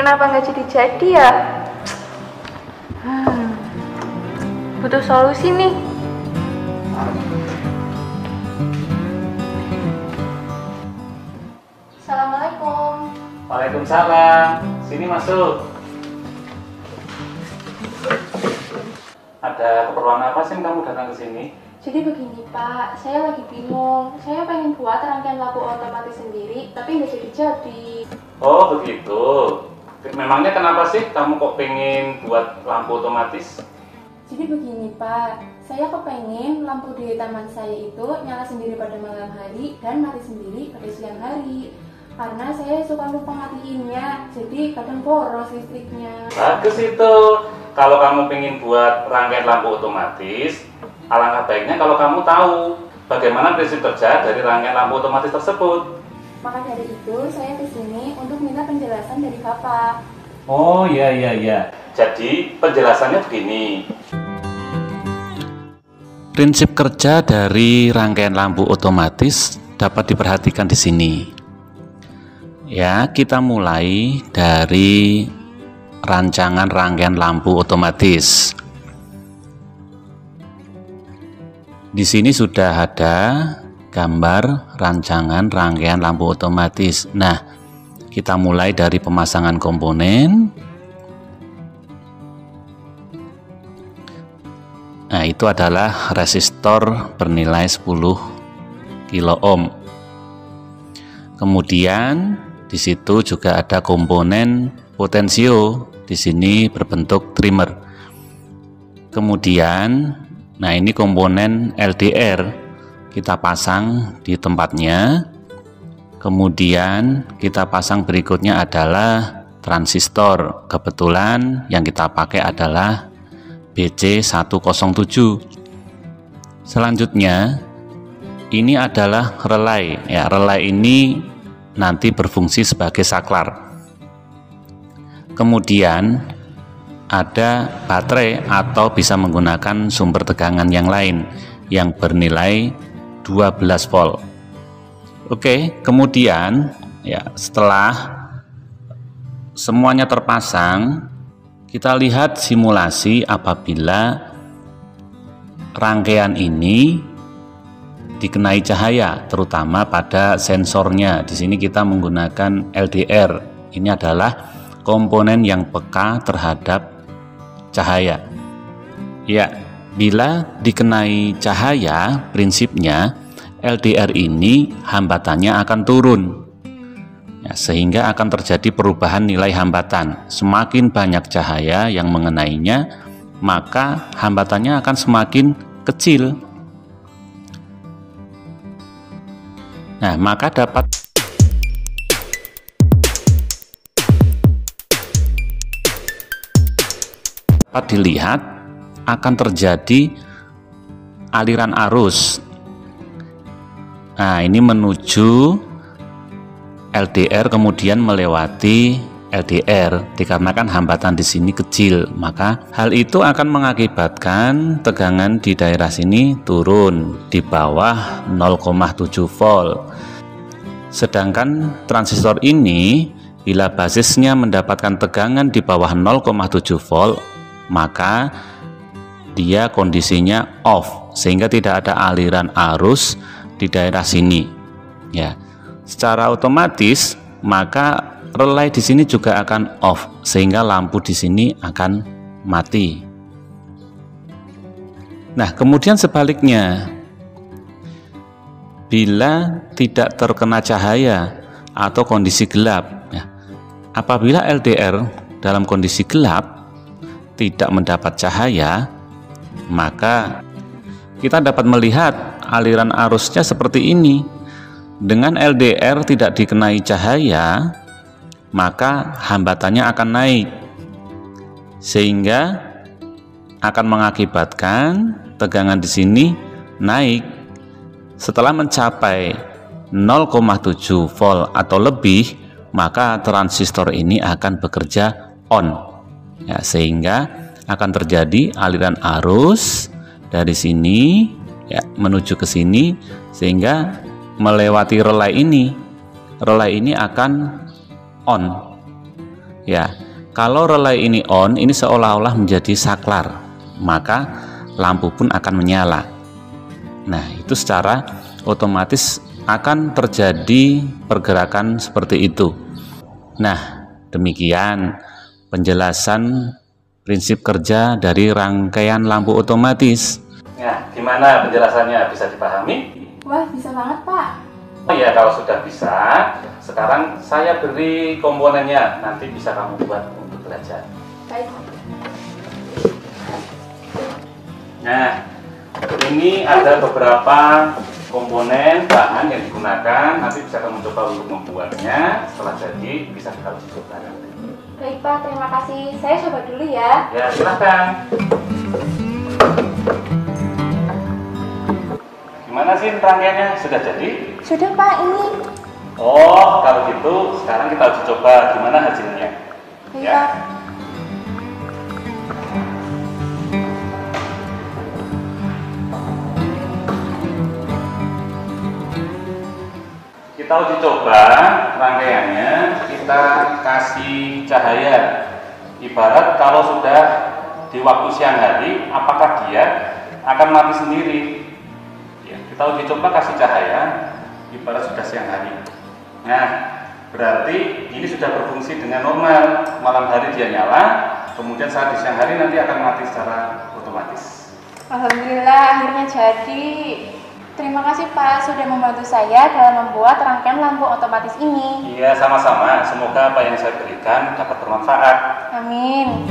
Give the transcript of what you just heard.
kenapa nggak jadi-jadi ya? Butuh solusi nih. Assalamualaikum. Waalaikumsalam. Sini masuk. Ada keperluan apa sih kamu datang ke sini? Jadi begini Pak, saya lagi bingung. Saya pengen buat rangkaian lampu otomatis sendiri, tapi nggak jadi-jadi. Oh begitu. Memangnya kenapa sih kamu kok pengen buat lampu otomatis? Jadi begini Pak, saya kepengen lampu di taman saya itu nyala sendiri pada malam hari dan mati sendiri pada siang hari. Karena saya suka lupa matiinnya, jadi kadang boros listriknya. Bagus itu. Kalau kamu pengen buat rangkaian lampu otomatis, alangkah baiknya kalau kamu tahu bagaimana prinsip kerja dari rangkaian lampu otomatis tersebut. Maka dari itu saya kesini untuk minta penjelasan dari Bapak. Oh iya. Jadi penjelasannya begini. Prinsip kerja dari rangkaian lampu otomatis dapat diperhatikan di sini. Ya, kita mulai dari rancangan rangkaian lampu otomatis. Di sini sudah ada gambar rancangan rangkaian lampu otomatis. Nah, kita mulai dari pemasangan komponen. Nah, itu adalah resistor bernilai 10 kilo ohm. Kemudian di situ juga ada komponen potensio, di sini berbentuk trimmer. Kemudian, nah ini komponen LDR kita pasang di tempatnya. Kemudian kita pasang berikutnya adalah transistor. Kebetulan yang kita pakai adalah BC107. Selanjutnya ini adalah relay. Ya, relay ini nanti berfungsi sebagai saklar. Kemudian ada baterai atau bisa menggunakan sumber tegangan yang lain yang bernilai 12 volt. Oke, kemudian ya setelah semuanya terpasang, kita lihat simulasi apabila rangkaian ini dikenai cahaya, terutama pada sensornya. Di sini kita menggunakan LDR. Ini adalah komponen yang peka terhadap cahaya. Ya, bila dikenai cahaya, prinsipnya LDR ini hambatannya akan turun. Ya, sehingga akan terjadi perubahan nilai hambatan. Semakin banyak cahaya yang mengenainya, maka hambatannya akan semakin kecil. Nah, maka dapat dilihat akan terjadi aliran arus. Nah, ini menuju LDR kemudian melewati LDR, dikarenakan hambatan di sini kecil, maka hal itu akan mengakibatkan tegangan di daerah sini turun di bawah 0,7 volt. Sedangkan transistor ini bila basisnya mendapatkan tegangan di bawah 0,7 volt, maka dia kondisinya off, sehingga tidak ada aliran arus di daerah sini. Ya, secara otomatis maka relay di sini juga akan off, sehingga lampu di sini akan mati. Nah, kemudian sebaliknya, bila tidak terkena cahaya atau kondisi gelap, ya, apabila LDR dalam kondisi gelap tidak mendapat cahaya, maka kita dapat melihat aliran arusnya seperti ini. Dengan LDR tidak dikenai cahaya, maka hambatannya akan naik, sehingga akan mengakibatkan tegangan di sini naik. Setelah mencapai 0,7 volt atau lebih, maka transistor ini akan bekerja on. Ya, sehingga akan terjadi aliran arus dari sini ya menuju ke sini, sehingga melewati relay ini. Relay ini akan on. Ya, kalau relay ini on, ini seolah-olah menjadi saklar, maka lampu pun akan menyala. Nah, itu secara otomatis akan terjadi pergerakan seperti itu. Nah, demikian penjelasan prinsip kerja dari rangkaian lampu otomatis. Nah, gimana penjelasannya? Bisa dipahami? Wah, bisa banget, Pak. Oh iya, kalau sudah bisa, sekarang saya beri komponennya. Nanti bisa kamu buat untuk belajar. Baik. Nah, ini ada beberapa komponen bahan yang digunakan. Nanti bisa kamu coba untuk membuatnya. Setelah jadi, bisa kita uji coba nanti. Baik, Pak. Terima kasih. Saya coba dulu ya. Ya, silahkan. Gimana sih rangkaiannya? Sudah jadi? Sudah, Pak. Ini. Oh, kalau gitu sekarang kita uji coba gimana hasilnya. Baik, Ya. Pak. Kita uji coba rangkaiannya, kita kasih cahaya. Ibarat kalau sudah di waktu siang hari, apakah dia akan mati sendiri? Ya, kita uji coba kasih cahaya, ibarat sudah siang hari. Nah, berarti ini sudah berfungsi dengan normal. Malam hari dia nyala, kemudian saat di siang hari nanti akan mati secara otomatis. Alhamdulillah, akhirnya jadi. Terima kasih, Pak, sudah membantu saya dalam membuat rangkaian lampu otomatis ini. Iya, sama-sama. Semoga apa yang saya berikan dapat bermanfaat. Amin.